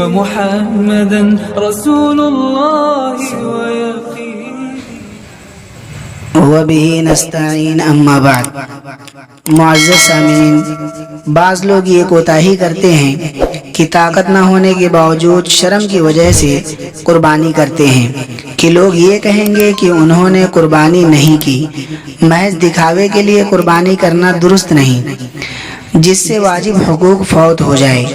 ومحمدا رسول الله ويقين وبه نستعین اما بعد۔ معزز سامعین، بعض لوگ یہ کوتاہی کرتے ہیں کہ طاقت نہ ہونے کے باوجود شرم کی وجہ سے قربانی کرتے ہیں کہ لوگ یہ کہیں گے کہ انہوں نے قربانی نہیں کی۔ محض دکھاوے کے لیے قربانی کرنا درست نہیں، جس سے واجب حقوق فوت ہو جائے۔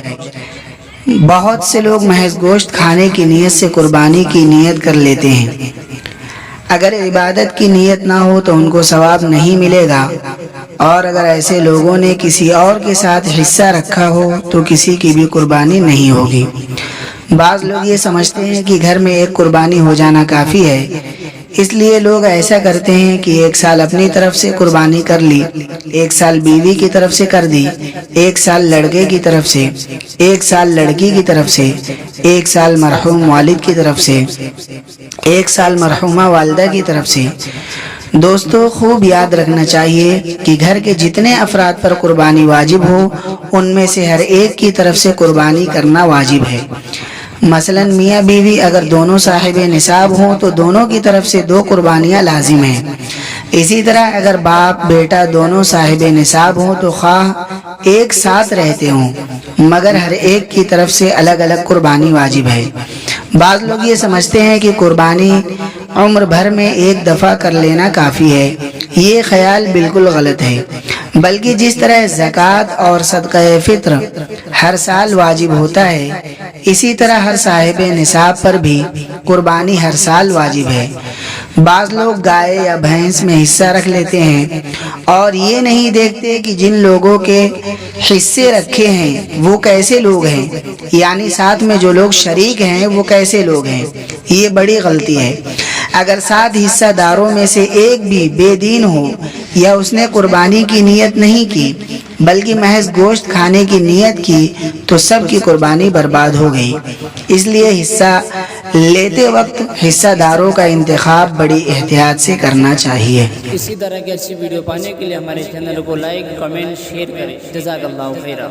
بہت سے لوگ محض گوشت کھانے کی نیت سے قربانی کی نیت کر لیتے ہیں۔ اگر عبادت کی نیت نہ ہو تو ان کو ثواب نہیں ملے گا، اور اگر ایسے لوگوں نے کسی اور کے ساتھ حصہ رکھا ہو تو کسی کی بھی قربانی نہیں ہوگی۔ بعض لوگ یہ سمجھتے ہیں کہ گھر میں ایک قربانی ہو جانا کافی ہے، اس لیے لوگ ایسا کرتے ہیں کہ ایک سال اپنی طرف سے قربانی کر لی، ایک سال بیوی کی طرف سے کر دی، ایک سال لڑکے کی طرف سے، ایک سال لڑکی کی طرف سے، ایک سال مرحوم والد کی طرف سے، ایک سال مرحومہ والدہ کی طرف سے۔ دوستو، خوب یاد رکھنا چاہیے کہ گھر کے جتنے افراد پر قربانی واجب ہو ان میں سے ہر ایک کی طرف سے قربانی کرنا واجب ہے۔ مثلا میاں بیوی اگر دونوں صاحب نصاب ہوں تو دونوں کی طرف سے 2 قربانیاں لازم ہیں۔ اسی طرح اگر باپ بیٹا دونوں صاحب نصاب ہوں تو خواہ ایک ساتھ رہتے ہوں مگر ہر ایک کی طرف سے الگ الگ قربانی واجب ہے۔ بعض لوگ یہ سمجھتے ہیں کہ قربانی عمر بھر میں ایک دفعہ کر لینا کافی ہے۔ یہ خیال بالکل غلط ہے، بلکہ جس طرح زکوٰۃ اور صدقہ فطر ہر سال واجب ہوتا ہے، اسی طرح ہر صاحب نصاب پر بھی قربانی ہر سال واجب ہے۔ بعض لوگ گائے یا بھینس میں حصہ رکھ لیتے ہیں اور یہ نہیں دیکھتے کہ جن لوگوں کے حصے رکھے ہیں وہ کیسے لوگ ہیں، یعنی ساتھ میں جو لوگ شریک ہیں وہ کیسے لوگ ہیں۔ یہ بڑی غلطی ہے۔ اگر 7 حصہ داروں میں سے ایک بھی بے دین ہو یا اس نے قربانی کی نیت نہیں کی بلکہ محض گوشت کھانے کی نیت کی تو سب کی قربانی برباد ہو گئی۔ اس لیے حصہ لیتے وقت حصہ داروں کا انتخاب بڑی احتیاط سے کرنا چاہیے۔ اسی طرح کی اچھی ویڈیو پانے کے لیے ہمارے چینل کو لائک، کمنٹ، شیئر کریں۔ جزاک اللہ خیرہ۔